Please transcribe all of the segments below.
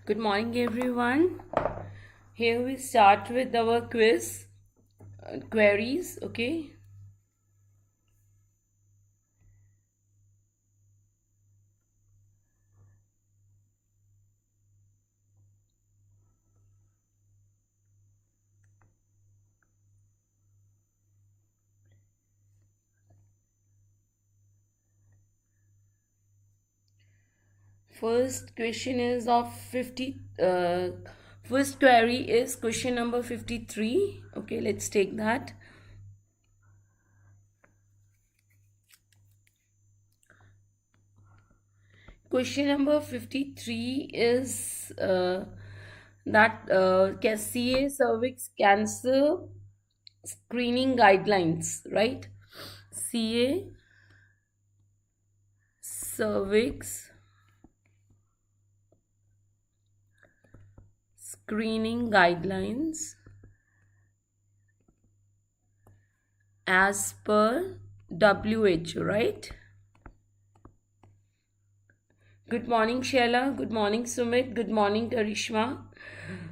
Good morning, everyone. Here we start with our quiz queries. Okay. First question is of 50. First query is question number 53. Okay, let's take that. Question number 53 is that CA cervix cancer screening guidelines, right? CA cervix screening guidelines as per WHO, right? Good morning, Shaila. Good morning, Sumit. Good morning, Karishma.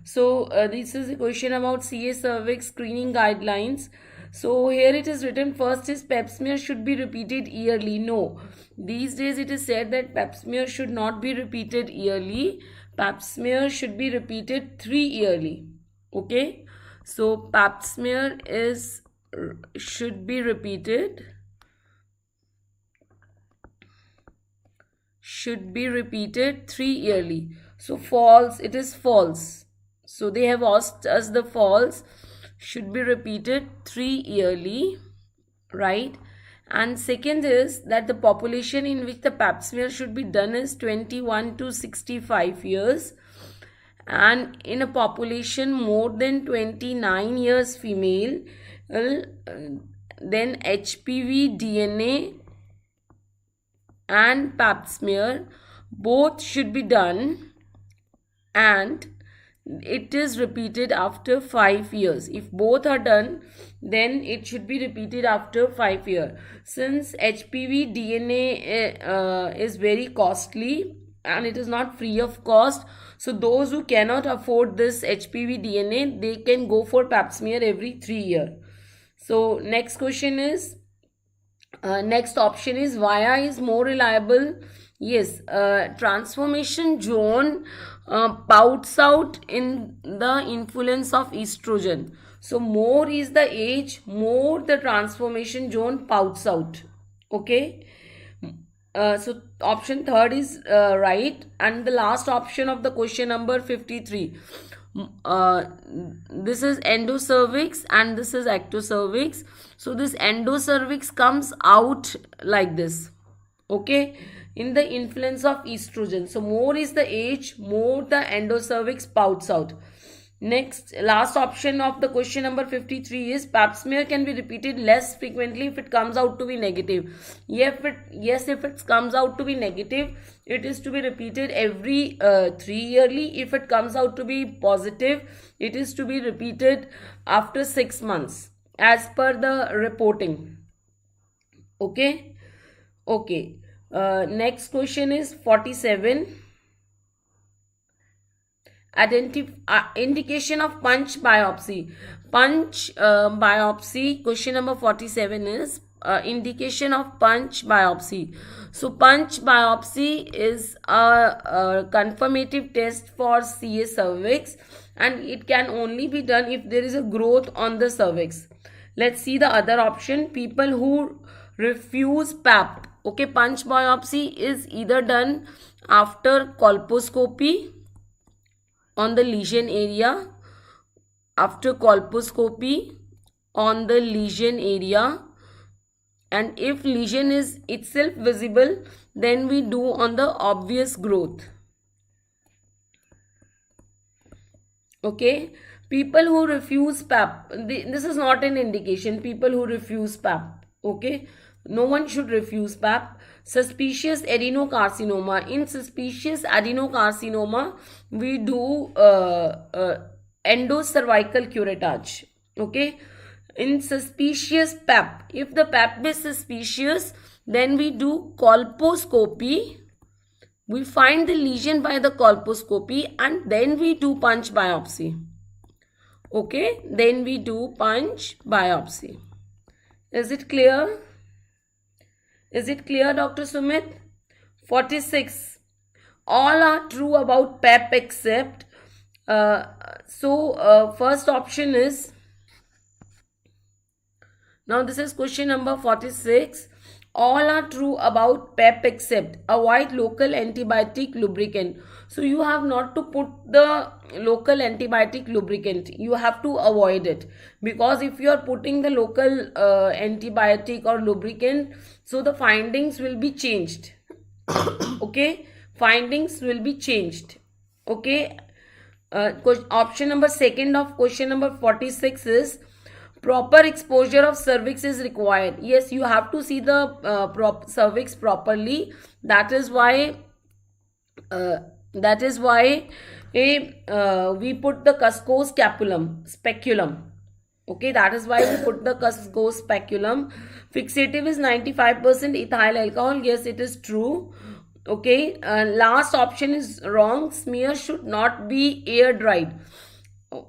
So, this is a question about CA cervix screening guidelines. So, here it is written first is pap smear should be repeated yearly. No, these days it is said that pap smear should not be repeated yearly. Pap smear should be repeated 3 yearly. Okay, so pap smear is should be repeated. Should be repeated 3 yearly. So false, it is false. So they have asked us the false should be repeated 3 yearly, right? And second is that the population in which the pap smear should be done is 21 to 65 years. And in a population more than 29 years female, then HPV DNA and pap smear both should be done, and it is repeated after 5 years. If both are done, then it should be repeated after 5 years. Since HPV DNA is very costly and it is not free of cost, so those who cannot afford this HPV DNA, they can go for pap smear every 3 years. So next question is, next option is via is more reliable. Yes, transformation zone pouts out in the influence of estrogen. So more is the age, more the transformation zone pouts out. Okay. So option third is right, and the last option of the question number 53. This is endocervix and this is ectocervix. So this endocervix comes out like this. Okay, in the influence of estrogen. So more is the age, more the endocervix pouts out. Next, last option of the question number 53 is pap smear can be repeated less frequently if it comes out to be negative. Yes, if it comes out to be negative, it is to be repeated every 3 yearly. If it comes out to be positive, it is to be repeated after 6 months as per the reporting. Okay. Okay. Next question is 47. Indication of punch biopsy. Punch biopsy, question number 47 is indication of punch biopsy. So punch biopsy is a confirmative test for CA cervix, and it can only be done if there is a growth on the cervix. Let's see the other option. People who refuse PAP. Okay, punch biopsy is either done after colposcopy on the lesion area, after colposcopy on the lesion area, and if lesion is itself visible, then we do on the obvious growth. Okay, people who refuse PAP, this is not an indication. People who refuse PAP, okay, no one should refuse PAP. Suspicious adenocarcinoma. In suspicious adenocarcinoma, we do endocervical curettage. Okay, in suspicious PAP, if the PAP is suspicious, then we do colposcopy. We find the lesion by the colposcopy, and then we do punch biopsy. Okay, then we do punch biopsy. Is it clear? Is it clear, Dr. Sumit? 46. All are true about PEP except. First option is. Now this is question number 46. All are true about PEP except avoid local antibiotic lubricant. So you have not to put the local antibiotic lubricant. You have to avoid it, because if you are putting the local antibiotic or lubricant, so the findings will be changed. Okay, findings will be changed. Okay, option number second of question number 46 is proper exposure of cervix is required. Yes, you have to see the cervix properly. That is why we put the cusco speculum. Okay, that is why we put the cusco speculum. Fixative is 95% ethyl alcohol. Yes, it is true. Okay, last option is wrong. Smear should not be air dried.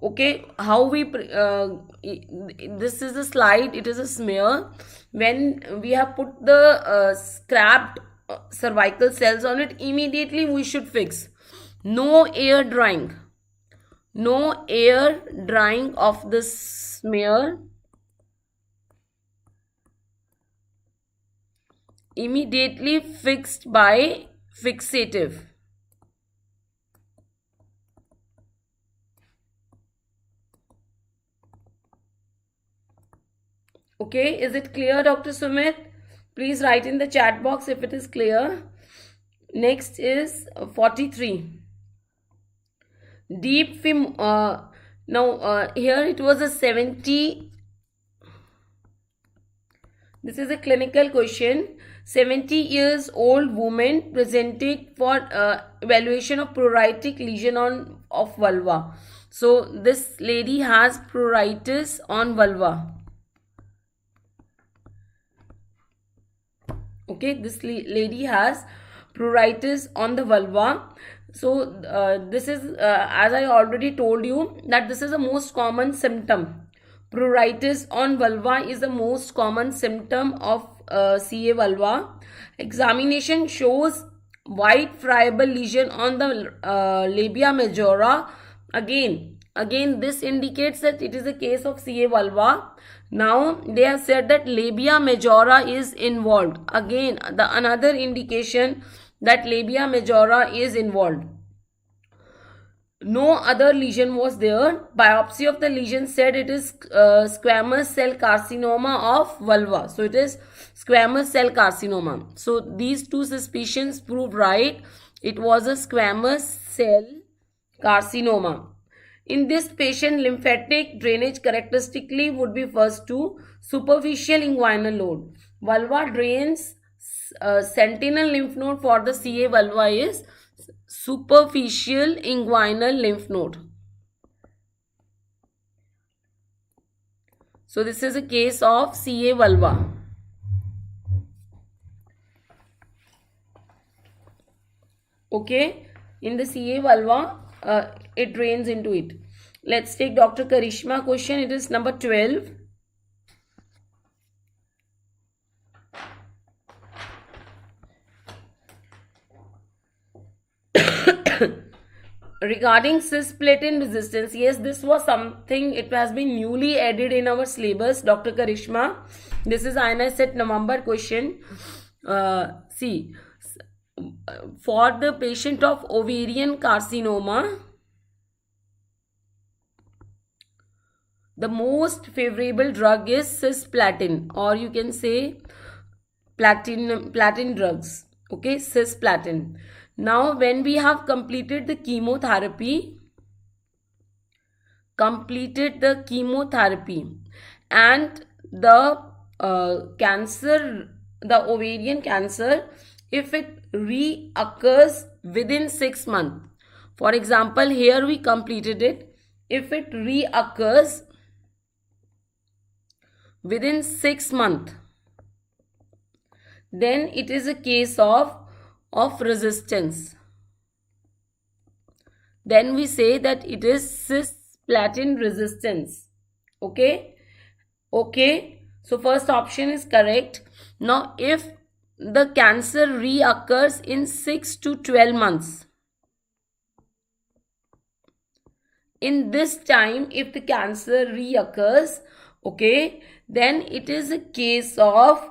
Okay, how we this is a slide, it is a smear. When we have put the scrapped cervical cells on it, immediately we should fix. No air drying. No air drying of the smear. Immediately fixed by fixative. Okay, is it clear, Dr. Sumit? Please write in the chat box if it is clear. Next is 43. Deep here it was a 70. This is a clinical question. 70 years old woman presented for evaluation of pruritic lesion of vulva. So this lady has pruritus on vulva. Okay, this lady has pruritus on the vulva. So this is as I already told you that this is the most common symptom. Pruritus on vulva is the most common symptom of CA vulva. Examination shows white friable lesion on the labia majora. Again this indicates that it is a case of CA vulva. Now they have said that labia majora is involved. Again, another indication that labia majora is involved. No other lesion was there. Biopsy of the lesion said it is squamous cell carcinoma of vulva. So it is squamous cell carcinoma. So these two suspicions proved right. It was a squamous cell carcinoma. In this patient, lymphatic drainage characteristically would be first to superficial inguinal node. Vulva drains, sentinel lymph node for the CA vulva is superficial inguinal lymph node. So this is a case of CA vulva. Okay, in the CA vulva, it drains into it. Let's take Dr. Karishma question. It is number 12. Regarding cisplatin resistance, yes, this was something, it has been newly added in our syllabus, Dr. Karishma. This is INI set November question. See, for the patient of ovarian carcinoma, the most favorable drug is cisplatin, or you can say platin drugs. Okay, cisplatin. Now, when we have completed the chemotherapy, and the cancer, the ovarian cancer, if it reoccurs within 6 months, for example, here we completed it, if it reoccurs within 6 months, then it is a case of resistance. Then we say that it is cisplatin resistance. Okay. So first option is correct. Now, if the cancer reoccurs in 6 to 12 months, in this time, if the cancer reoccurs, okay, then it is a case of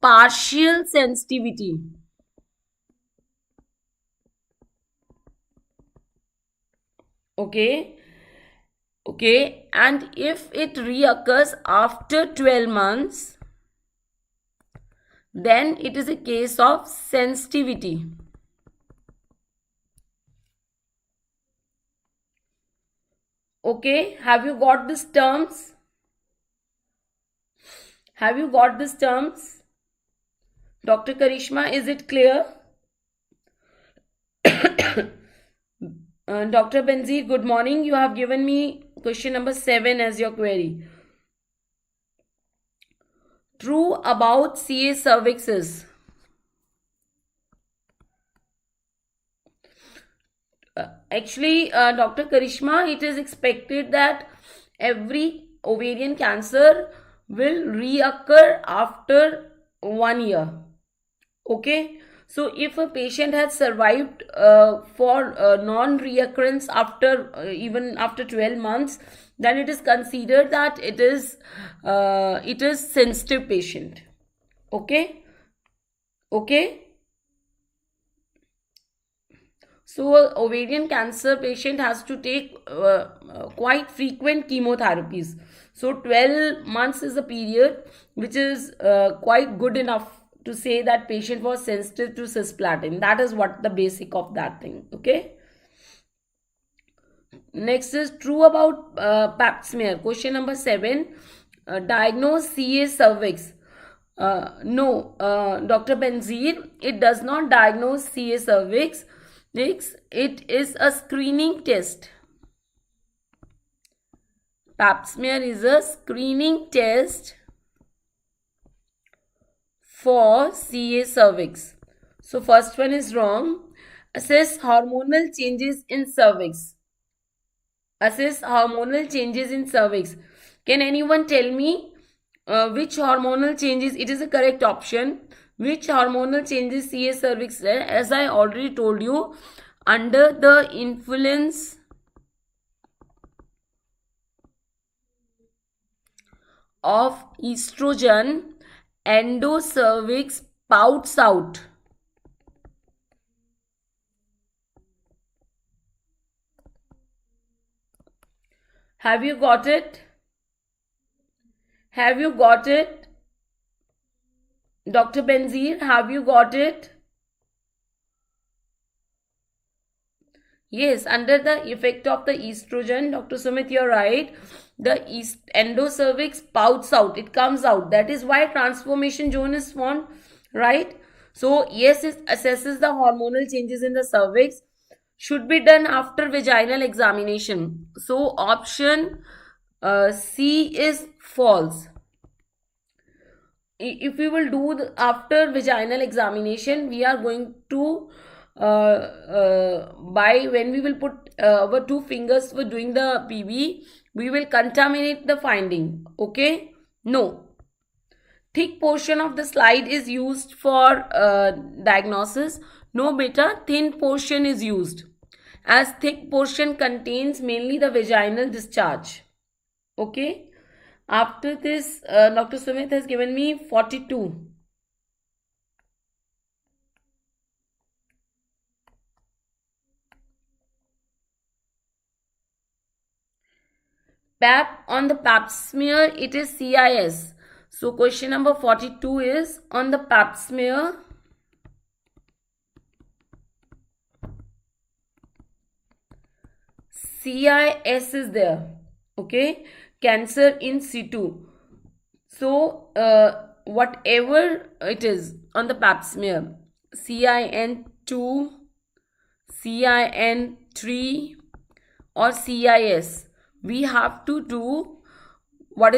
partial sensitivity. Okay, and if it reoccurs after 12 months, then it is a case of sensitivity. Okay, have you got these terms? Dr. Karishma, is it clear? Dr. Benzi, good morning. You have given me question number 7 as your query. True about CA cervixes. Actually, Dr. Karishma, it is expected that every ovarian cancer will reoccur after 1 year. Okay. So if a patient has survived for non-reoccurrence after even after 12 months, then it is considered that it is sensitive patient. Okay. So ovarian cancer patient has to take quite frequent chemotherapies. So 12 months is a period which is quite good enough to say that patient was sensitive to cisplatin. That is what the basic of that thing. Okay. Next is true about pap smear. Question number 7. Diagnose CA cervix. No, Dr. Benzir, it does not diagnose CA cervix. It is a screening test. Pap smear is a screening test for CA cervix. So first one is wrong. Assess hormonal changes in cervix. Can anyone tell me which hormonal changes? It is a correct option. Which hormonal changes CA cervix? As I already told you, under the influence of estrogen, endocervix pouts out. Have you got it? Dr. Benzir, have you got it? Yes, under the effect of the estrogen, Dr. Sumit, you're right. The endocervix pouts out, it comes out. That is why transformation zone is formed, right? So, yes, it assesses the hormonal changes in the cervix. Should be done after vaginal examination. So, option C is false. If we will do after vaginal examination, we are going to by when we will put our two fingers for doing the PB, we will contaminate the finding. Okay? No. Thick portion of the slide is used for diagnosis. No, beta, thin portion is used, as thick portion contains mainly the vaginal discharge. Okay? After this, Dr. Sumit has given me 42. Pap, on the pap smear, it is CIS. So question number 42 is on the pap smear. CIS is there. Okay. Cancer in situ. So whatever it is on the pap smear, CIN2, CIN3 or CIS, we have to do what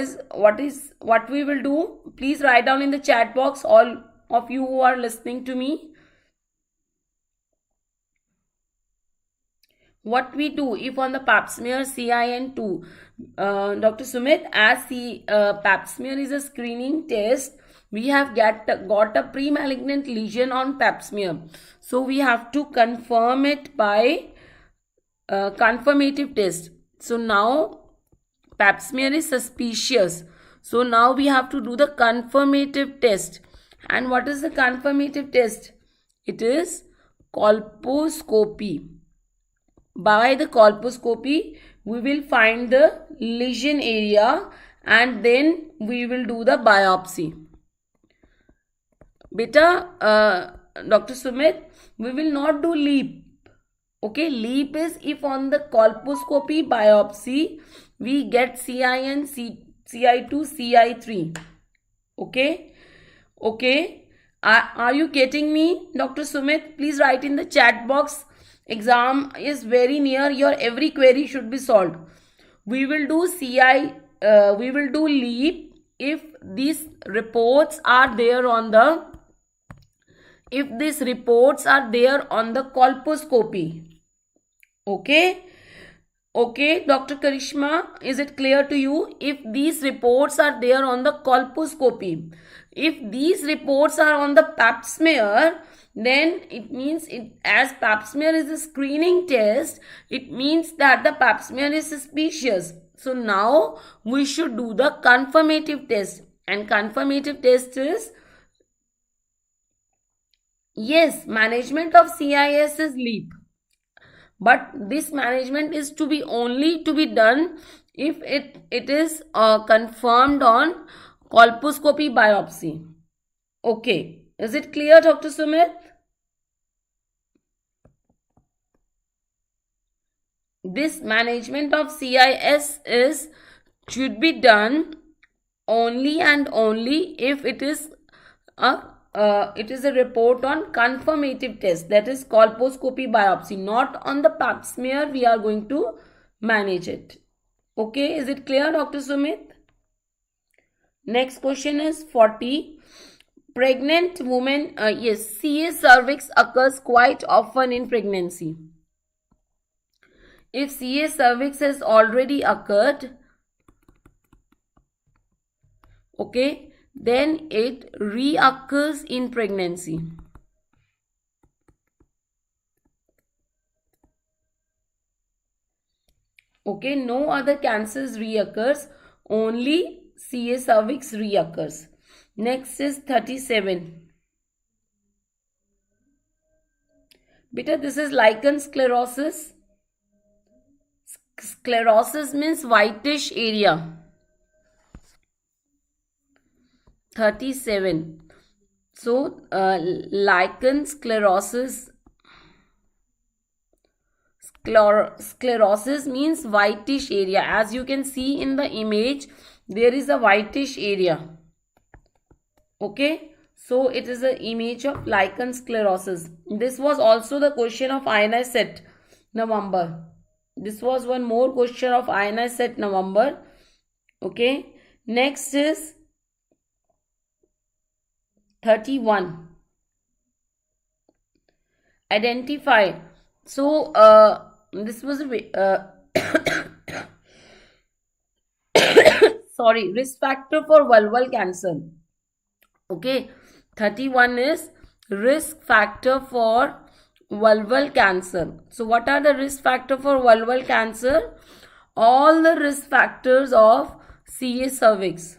we will do. Please write down in the chat box, all of you who are listening to me. What we do if on the pap smear CIN2, Dr. Sumit, as pap smear is a screening test, we have got a pre-malignant lesion on pap smear. So we have to confirm it by confirmative test. So now pap smear is suspicious. So now we have to do the confirmative test. And what is the confirmative test? It is colposcopy. By the colposcopy, we will find the lesion area and then we will do the biopsy. Beta, Dr. Sumit, we will not do leap. Okay, leap is if on the colposcopy biopsy, we get CIN, CI2, CI3. Okay. Okay. Are you getting me, Dr. Sumit? Please write in the chat box. Exam is very near. Your every query should be solved. We will do we will do leap if these reports are there on the colposcopy. Okay. Okay, Dr. Karishma, is it clear to you? If these reports are there on the colposcopy, if these reports are on the pap smear, then it means as pap smear is a screening test, it means that the pap smear is suspicious. So now we should do the confirmative test. And confirmative test is, yes, management of CIS is leap. But this management is to be only to be done if it is confirmed on colposcopy biopsy. Okay. Is it clear, Dr. Sumit? This management of CIS should be done only and only if it is a report on confirmative test, that is colposcopy biopsy, not on the pap smear we are going to manage it. Okay, is it clear, Dr. Sumit? Next question is 40. Pregnant woman, yes, CA cervix occurs quite often in pregnancy. If CA cervix has already occurred, okay, then it reoccurs in pregnancy. Okay, no other cancers reoccurs, only CA cervix reoccurs. Next is 37. Beta, this is lichen sclerosis. Sclerosis means whitish area. 37. So, lichen sclerosis. Sclerosis means whitish area. As you can see in the image, there is a whitish area. Okay. So, it is an image of lichen sclerosis. This was also the question of INI set November. This was one more question of INI set November. Okay. Next is 31. Identify. So this was sorry, risk factor for vulval cancer. Okay, 31 is risk factor for vulval cancer. So what are the risk factor for vulval cancer? All the risk factors of CA cervix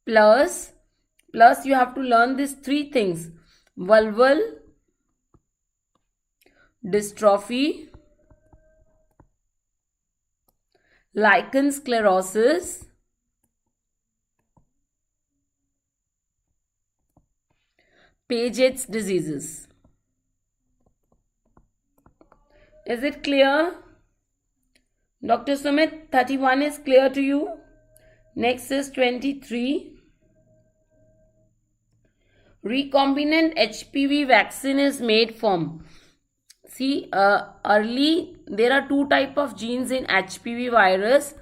plus you have to learn these three things: vulval dystrophy, lichen sclerosis, Paget's diseases. Is it clear? Dr. Sumit, 31 is clear to you? Next is 23. Recombinant HPV vaccine is made from. See, early, there are two type of genes in HPV virus: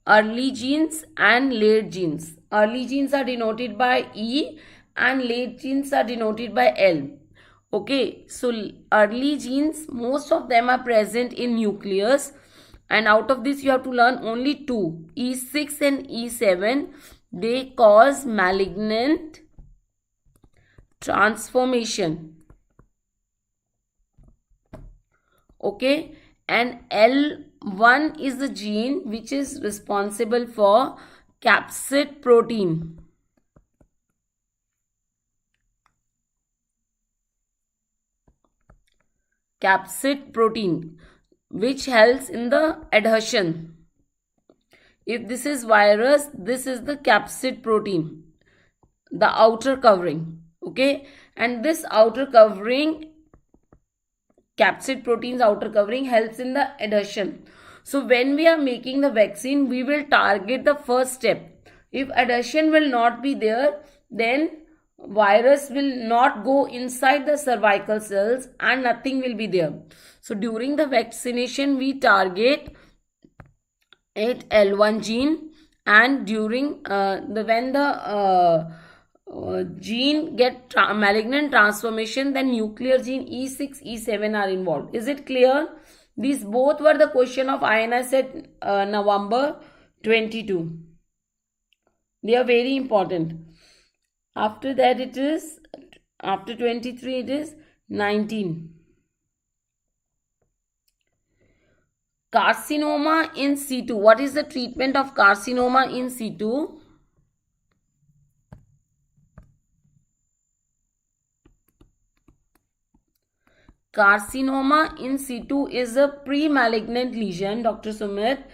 early genes and late genes. Early genes are denoted by E and late genes are denoted by L. Okay, so early genes, most of them are present in nucleus, and out of this you have to learn only two, E6 and E7. They cause malignant transformation. Okay, and L1 is the gene which is responsible for capsid protein. Capsid protein, which helps in the adhesion. If this is virus, this is the capsid protein, the outer covering. Okay, and this outer covering, capsid protein's outer covering, helps in the adhesion. So when we are making the vaccine, we will target the first step. If adhesion will not be there, then virus will not go inside the cervical cells and nothing will be there. So during the vaccination, we target it L1 gene, and during when the gene get malignant transformation, then nuclear gene E6, E7 are involved. Is it clear? These both were the question of INS at November 22. They are very important. After that it is, after 23 it is 19. Carcinoma in situ. What is the treatment of carcinoma in situ? Carcinoma in situ is a pre-malignant lesion, Dr. Sumit.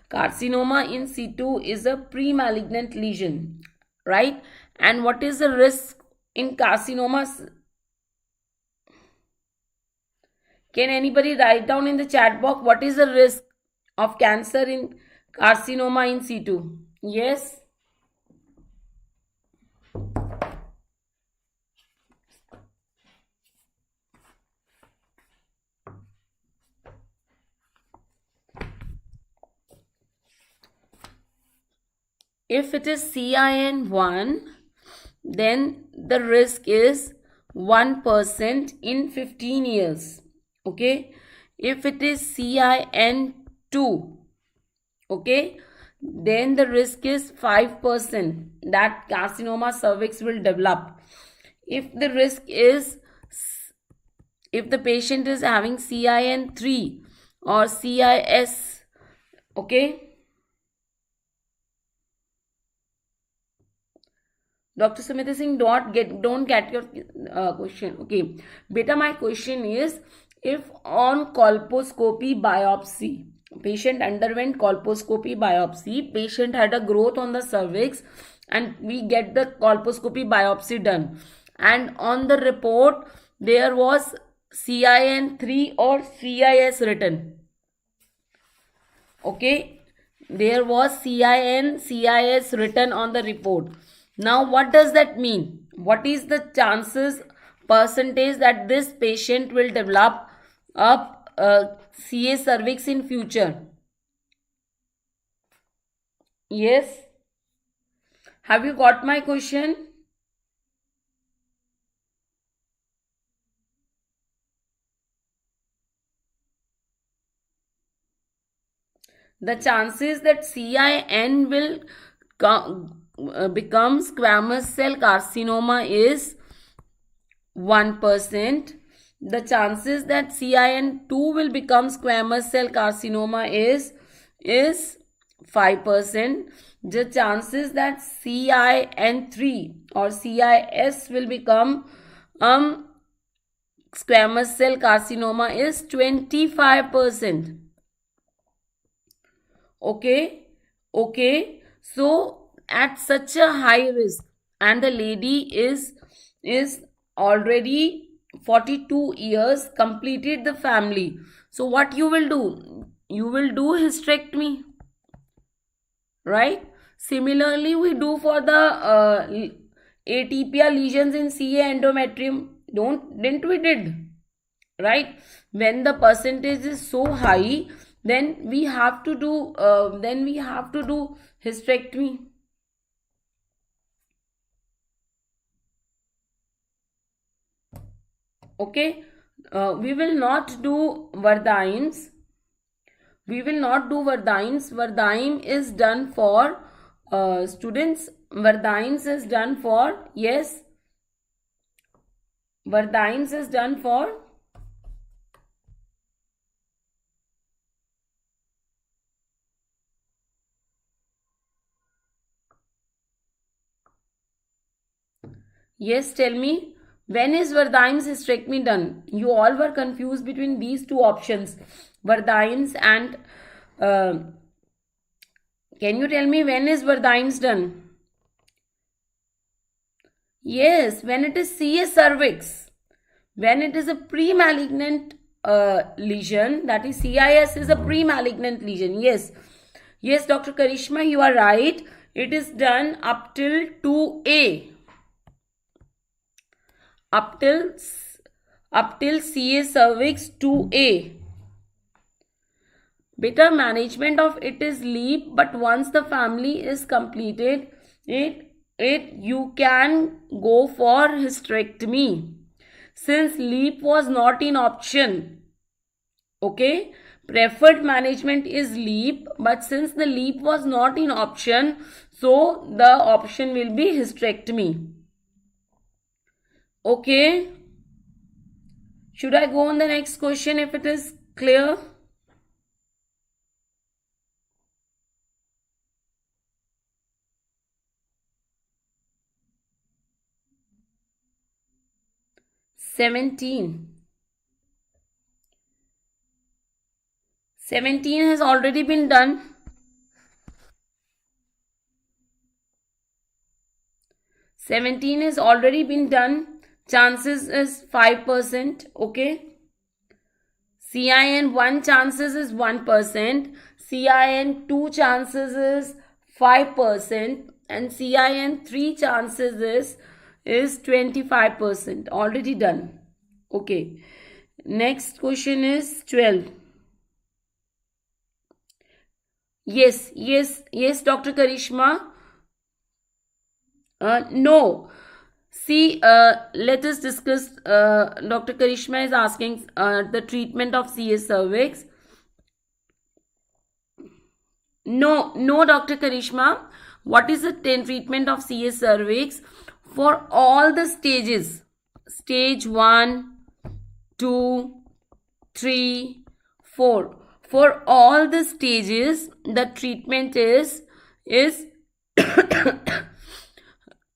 Carcinoma in situ is a pre-malignant lesion, right? And what is the risk in carcinomas? Can anybody write down in the chat box what is the risk of cancer in carcinoma in situ? Yes. If it is CIN1, then the risk is 1% in 15 years. Okay. If it is CIN2, okay, then the risk is 5% that carcinoma cervix will develop. If the risk is, if the patient is having CIN3 or CIS, okay. Dr. Sumit Singh, don't get your question. Okay, beta, my question is, if on colposcopy biopsy, patient underwent colposcopy biopsy, patient had a growth on the cervix, and we get the colposcopy biopsy done, and on the report there was CIN3 or CIS written. Okay, there was CIS written on the report. Now what does that mean? What is the chances, percentage, that this patient will develop up CA cervix in future? Yes. Have you got my question? the chances that CIN will become squamous cell carcinoma is 1%. The chances that CIN2 will become squamous cell carcinoma is 5%. The chances that CIN3 or CIS will become squamous cell carcinoma is 25%. Okay. So at such a high risk, and the lady is already 42 years, completed the family. So what you will do? You will do hysterectomy, right? Similarly, we do for the atypical lesions in CA endometrium. Didn't we did? Right? When the percentage is so high, then we have to do hysterectomy. Okay, we will not do Vardines. Vardine is done for students. Vardines is done for, yes. Vardines is done for yes, tell me, when is Vardines hysterectomy done? You all were confused between these two options, Vardines and can you tell me when is Vardines done? Yes, when it is CA cervix. When it is a pre-malignant lesion, that is CIS is a pre-malignant lesion. Yes, Dr. Karishma, you are right. It is done up till 2A. Up till CA cervix 2A. Better management of it is LEAP, but once the family is completed, you can go for hysterectomy. Since LEAP was not in option, okay, preferred management is LEAP, but since the LEAP was not in option, so the option will be hysterectomy. Okay, should I go on the next question if it is clear? Seventeen has already been done. 17 is already been done. Chances is 5%. Okay. CIN1 chances is 1%. CIN2 chances is 5%. And CIN3 chances is 25%. Already done. Okay. Next question is 12. Yes, Dr. Karishma. No. See, let us discuss. Dr. Karishma is asking the treatment of CA cervix. No, Dr. Karishma. What is the treatment of CA cervix? For all the stages, stage 1, 2, 3, 4. For all the stages, the treatment is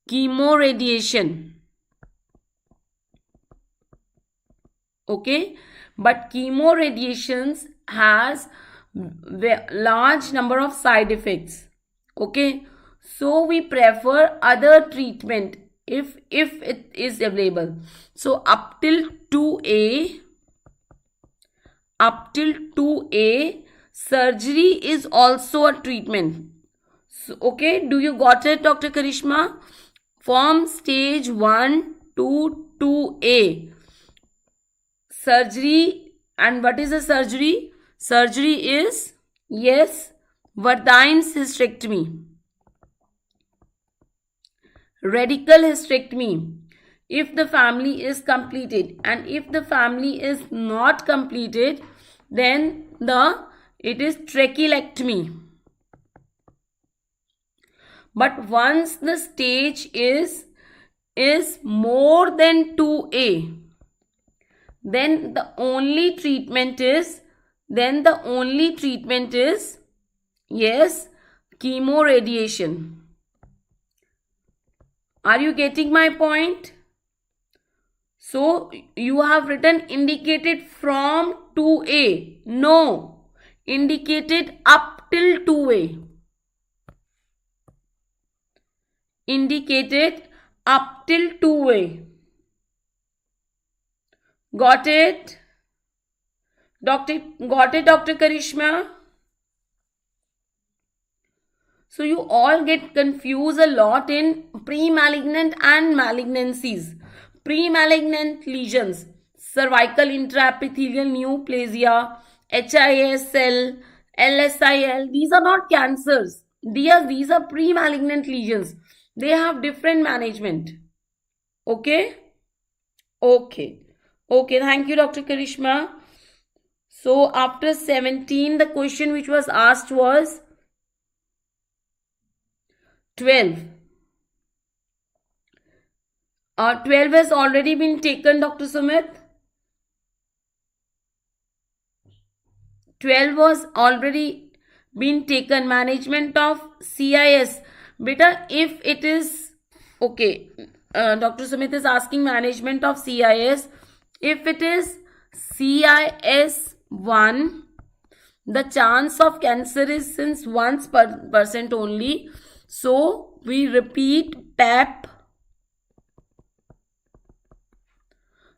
chemoradiation. Okay, but chemoradiations has large number of side effects. Okay, so we prefer other treatment if it is available. So up till 2A, surgery is also a treatment. So, okay, do you got it, Dr. Karishma? From stage 1 to 2A, surgery. And what is the surgery? Surgery is, yes, Vardines hysterectomy, radical hysterectomy, if the family is completed. And if the family is not completed, then the It is trachelectomy. But once the stage is more than 2A, then the only treatment is yes, chemoradiation. Are you getting my point? So you have written indicated from 2A. No, indicated up till 2A. Indicated up till 2A. Got it? Dr. Karishma? So you all get confused a lot in pre-malignant and malignancies. Pre-malignant lesions, cervical intraepithelial neoplasia, HISL, LSIL, these are not cancers. These are pre-malignant lesions. They have different management. Okay? Okay. Okay, thank you, Dr. Karishma. So after 17, the question which was asked was 12. 12 has already been taken, Dr. Sumit. 12 was already been taken. Management of CIS. Beta, if it is okay, Dr. Sumit is asking management of CIS. If it is CIS1, the chance of cancer is since 1% only. So we repeat PEP.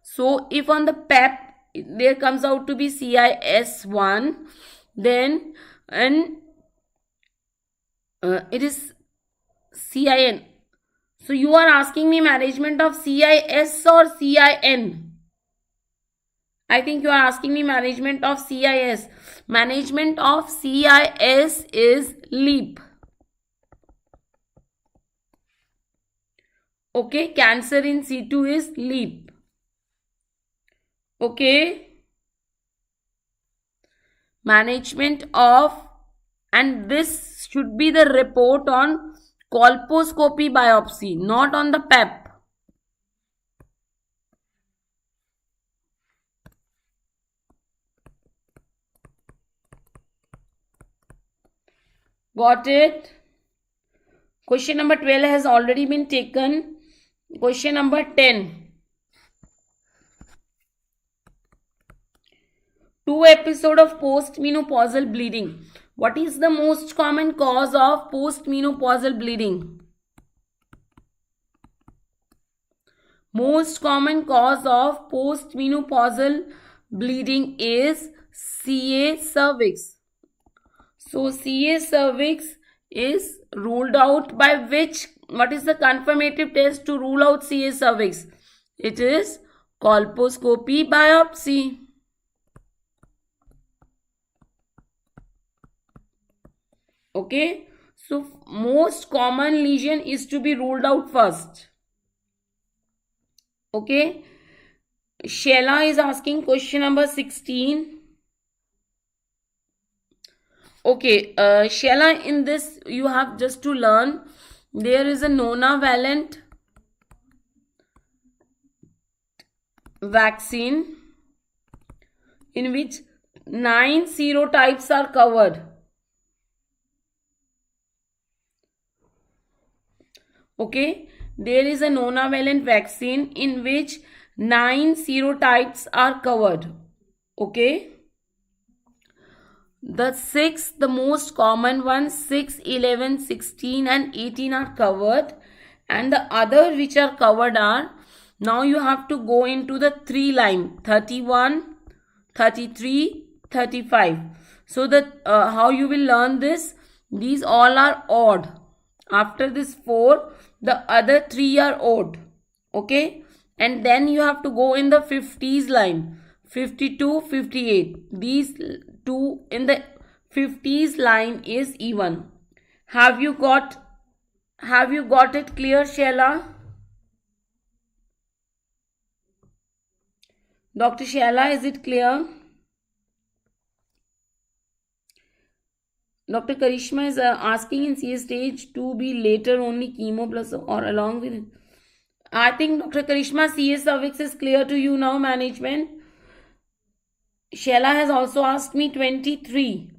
So if on the PEP there comes out to be CIS1, then it is CIN. So you are asking me management of CIS or CIN? I think you are asking me management of CIS. Management of CIS is LEAP. Okay, cancer in situ is LEAP. Okay. Management of, and this should be the report on colposcopy biopsy, not on the PEP. Got it? Question number 12 has already been taken. Question number 10. 2 episode of postmenopausal bleeding. What is the most common cause of postmenopausal bleeding? Most common cause of postmenopausal bleeding is CA cervix. So CA cervix is ruled out by which? What is the confirmative test to rule out CA cervix? It is colposcopy biopsy. Okay, so most common lesion is to be ruled out first. Okay, Sheila is asking question number 16. Okay, Sheila, in this you have just to learn there is a nonavalent vaccine in which 9 serotypes are covered. Okay, there is a nonavalent vaccine in which 9 serotypes are covered. Okay, the most common ones, 6, 11, 16 and 18 are covered, and the other which are covered are, now you have to go into the 3 line, 31, 33, 35. So that how you will learn this, these all are odd. After this 4, the other 3 are odd. Okay, and then you have to go in the 50s line, 52, 58. These two in the 50s line is even. Have you got it clear, Sheila? Dr. Sheila, is it clear? Dr. Karishma is asking in CS stage to be later only chemo plus or along with. I think Dr. Karishma, CS cervix is clear to you now, management. Sheila has also asked me 23.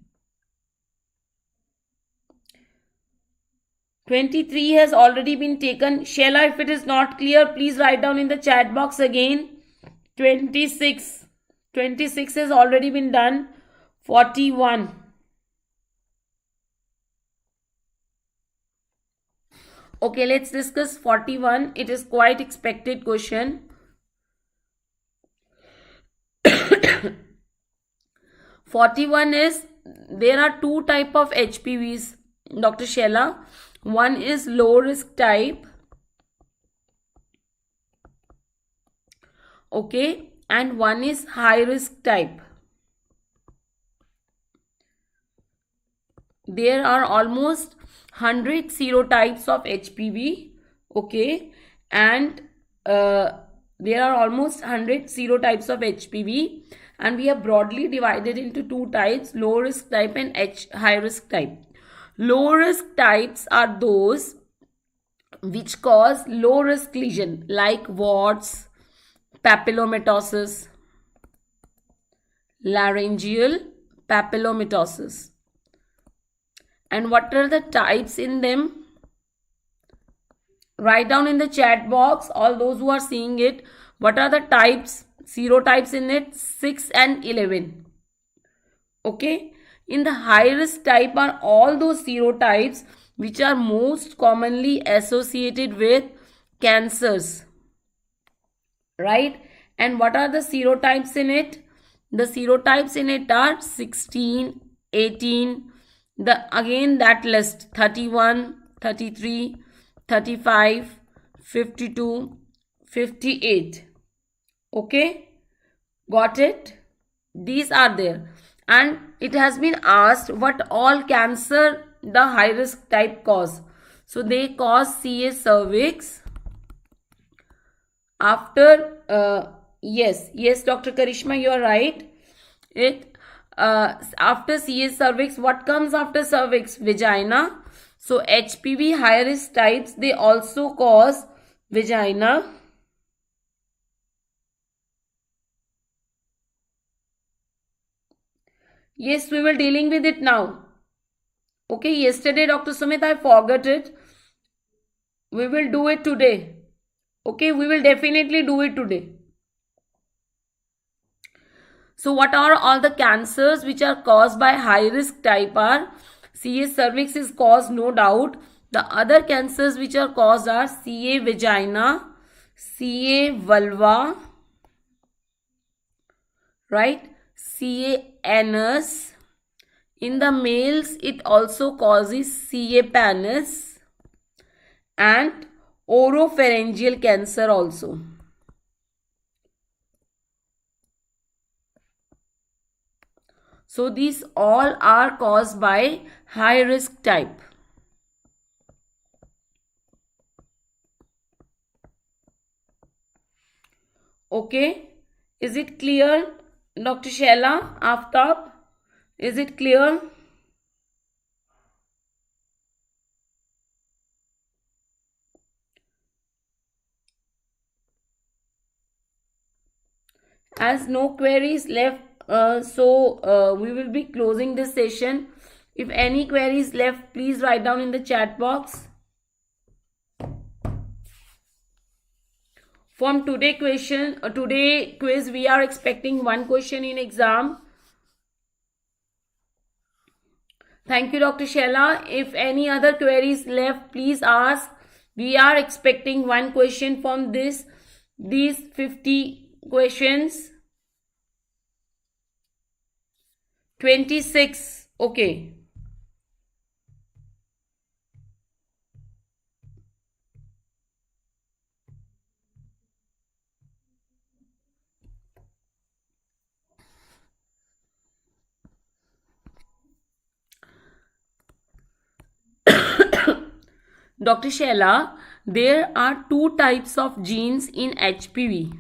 23 has already been taken. Sheila, if it is not clear, please write down in the chat box again. 26. 26 has already been done. 41. Okay, let's discuss 41. It is quite expected question. 41 is, there are two type of HPVs, Dr. Sheila. One is low risk type. Okay, and one is high risk type. There are almost 100 serotypes of HPV. Okay, and there are almost 100 serotypes of HPV, and we have broadly divided into two types, low risk type and high risk type. Low risk types are those which cause low risk lesion like warts, papillomatosis, laryngeal papillomatosis. And what are the types in them? Write down in the chat box, all those who are seeing it, what are the types, serotypes in it? 6 and 11. Okay. In the high risk type are all those serotypes which are most commonly associated with cancers. Right? And what are the serotypes in it? The serotypes in it are 16, 18, again that list, 31, 33, 35, 52, 58. Okay? Got it? These are there. And it has been asked what all cancer the high risk type cause. So they cause CA cervix. After yes, Dr. Karishma, you are right. After CA cervix, what comes after cervix? Vagina. So HPV high risk types, they also cause vagina. Yes, we will dealing with it now. Okay, yesterday Dr. Sumit, I forgot it. We will do it today. Okay, we will definitely do it today. So what are all the cancers which are caused by high risk type are? CA cervix is caused, no doubt. The other cancers which are caused are CA vagina, CA vulva, right? CA anus. In the males, it also causes CA penis and oropharyngeal cancer also. So these all are caused by high risk type. Okay, is it clear, Dr. Sheila, Aftab? Is it clear? As no queries left, so we will be closing this session. If any queries left, please write down in the chat box. From today quiz, we are expecting one question in exam. Thank you, Dr. Sheila. If any other queries left, please ask. We are expecting one question from these 50 questions. 26. Okay. Dr. Sheila, there are two types of genes in HPV.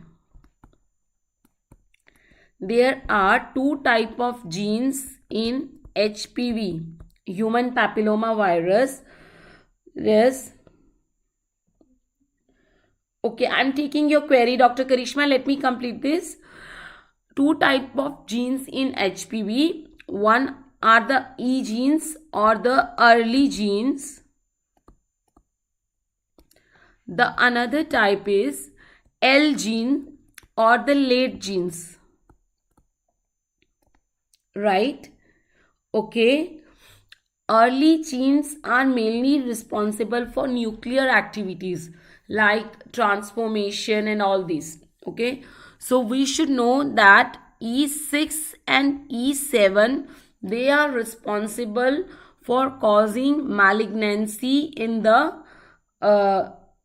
There are two types of genes in HPV, human papilloma virus. Yes. Okay, I'm taking your query, Dr. Karishma. Let me complete this. Two type of genes in HPV. One are the E genes or the early genes. The another type is L gene or the late genes. Right? Okay. Early genes are mainly responsible for nuclear activities like transformation and all this. Okay. So we should know that E6 and E7, they are responsible for causing malignancy in the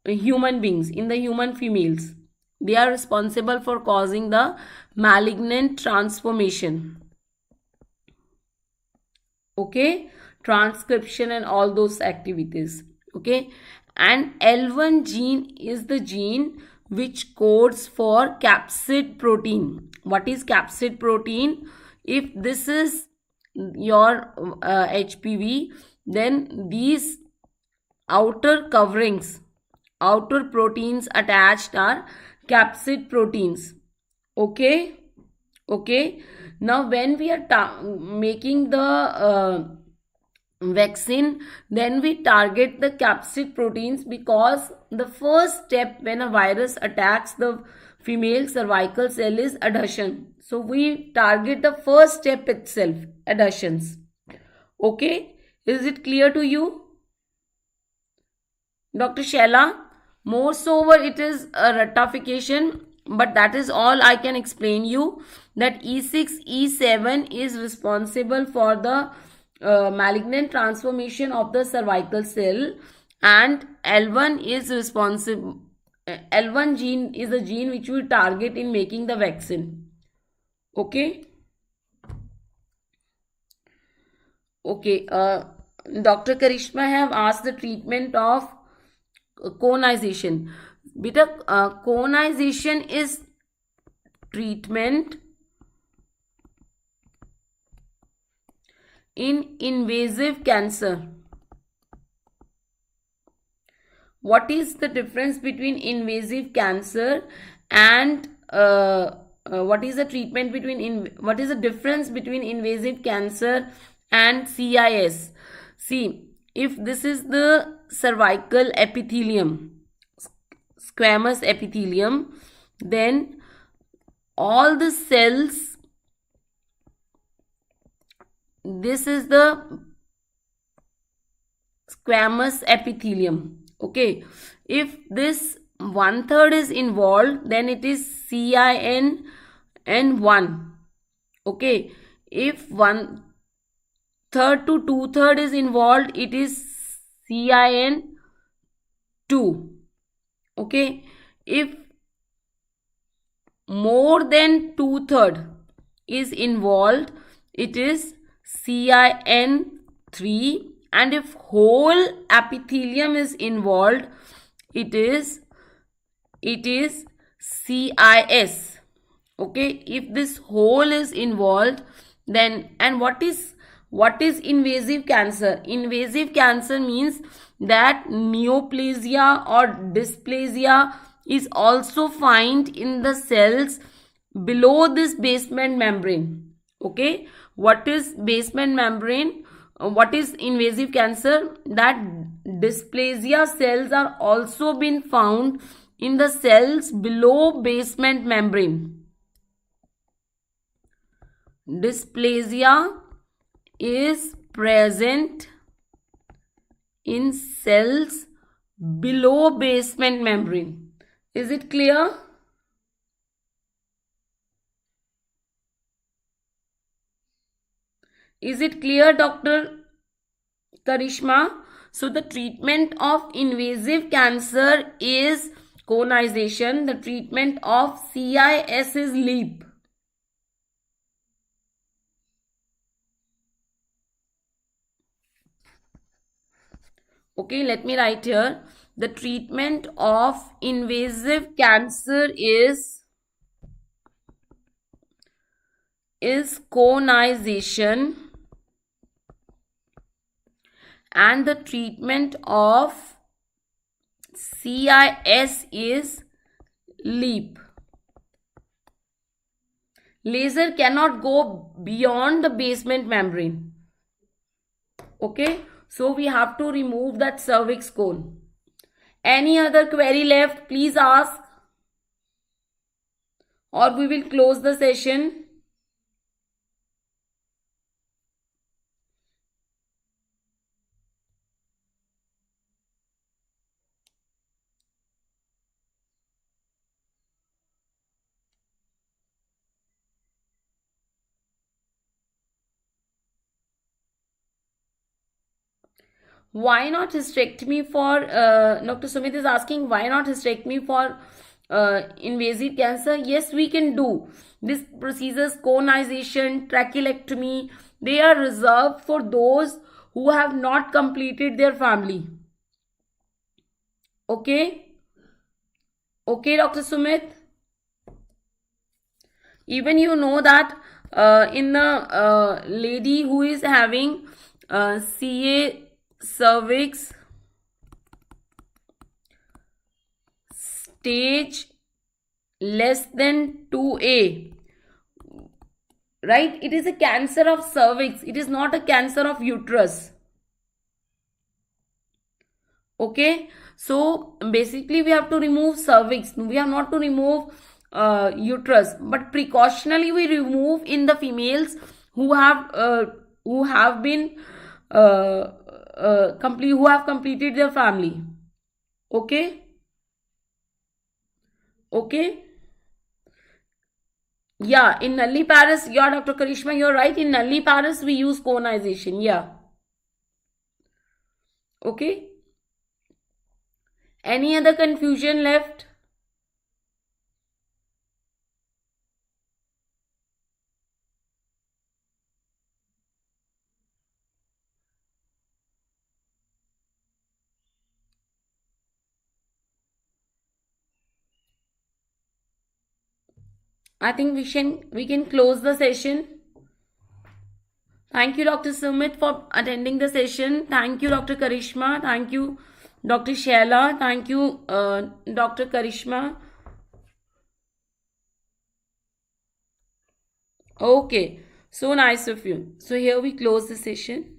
human beings, in the human females. They are responsible for causing the malignant transformation. Okay, transcription and all those activities. Okay, and L1 gene is the gene which codes for capsid protein. What is capsid protein? If this is your HPV, then these outer coverings, outer proteins attached are capsid proteins. Okay. Okay. Now when we are making the vaccine, then we target the capsid proteins, because the first step when a virus attacks the female cervical cell is adhesion. So we target the first step itself, adhesions. Okay, is it clear to you, Dr. Shella? Moreover, it is a ratification, but that is all I can explain you. That E6, E7 is responsible for the malignant transformation of the cervical cell, and L1 is responsible. L1 gene is the gene which we target in making the vaccine. Okay. Okay. Dr. Karishma have asked the treatment of conization. Beta, conization is treatment in invasive cancer. What is the difference between invasive cancer and what is the treatment between what is the difference between invasive cancer and CIS? See, if this is the cervical epithelium, squamous epithelium, then all the cells, this is the squamous epithelium. Okay, if this 1/3 is involved, then it is CIN and 1. Okay, if 1/3 to 2/3 is involved, it is CIN 2. Okay, if more than 2/3 is involved, it is CIN 3, and if whole epithelium is involved, it is CIS. Okay, if this whole is involved, then, and what is invasive cancer? Invasive cancer means that neoplasia or dysplasia is also found in the cells below this basement membrane. Okay, what is basement membrane? What is invasive cancer? That dysplasia cells are also been found in the cells below basement membrane. Dysplasia is present in cells below basement membrane. Is it clear? Is it clear, Dr. Karishma? So the treatment of invasive cancer is conization. The treatment of CIS is LEAP. Okay, let me write here. The treatment of invasive cancer is conization. and the treatment of CIS is LEAP. Laser cannot go beyond the basement membrane. Okay, so we have to remove that cervix cone. Any other query left? Please ask, or we will close the session. Why not hysterectomy for, Dr. Sumit is asking, why not hysterectomy for invasive cancer? Yes, we can do. These procedures, conization, trachelectomy, they are reserved for those who have not completed their family. Okay? Okay, Dr. Sumit? Even you know that in the lady who is having CA cervix stage less than 2A, right? It is a cancer of cervix. It is not a cancer of uterus. Okay, so basically we have to remove cervix. We have not to remove uterus, but precautionally we remove in the females who have been who have completed their family. Okay. Okay. Yeah, in nulliparous, yeah, Dr. Karishma, you're right. In nulliparous, we use conization. Yeah. Okay. Any other confusion left? I think we can close the session. Thank you, Dr. Sumit, for attending the session. Thank you, Dr. Karishma. Thank you, Dr. Shaila. Thank you, Dr. Karishma. Okay, so nice of you. So here we close the session.